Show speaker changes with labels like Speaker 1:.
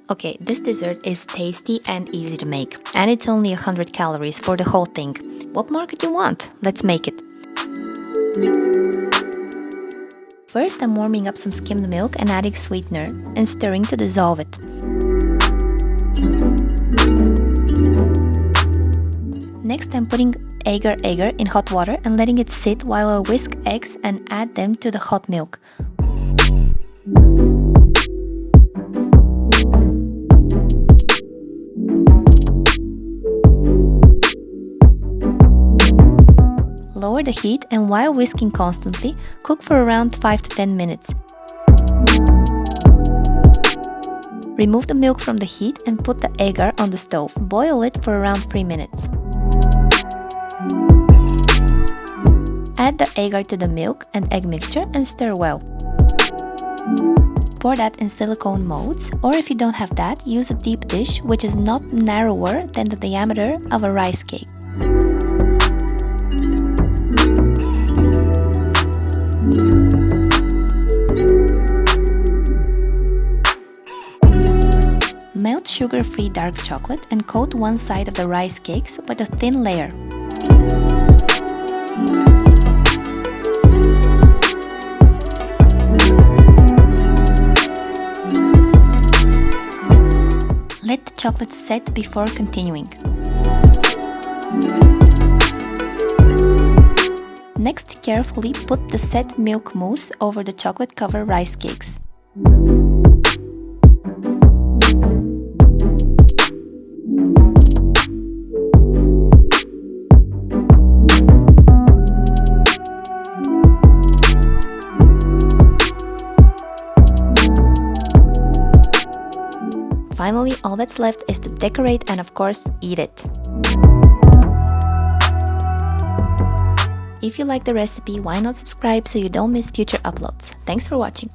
Speaker 1: Okay, this dessert is tasty and easy to make, and it's only 100 calories for the whole thing. What more could you want? Let's make it. First, I'm warming up some skimmed milk and adding sweetener and stirring to dissolve it. Next, I'm putting agar-agar in hot water and letting it sit while I whisk eggs and add them to the hot milk. Lower the heat and while whisking constantly, cook for around 5 to 10 minutes. Remove the milk from the heat and put the agar on the stove. Boil it for around 3 minutes. Add the agar to the milk and egg mixture and stir well. Pour that in silicone molds, or if you don't have that, use a deep dish which is not narrower than the diameter of a rice cake. Melt sugar-free dark chocolate and coat one side of the rice cakes with a thin layer. Let the chocolate set before continuing. Next, carefully put the set milk mousse over the chocolate-covered rice cakes. Finally, all that's left is to decorate and of course, eat it. If you like the recipe, why not subscribe so you don't miss future uploads? Thanks for watching!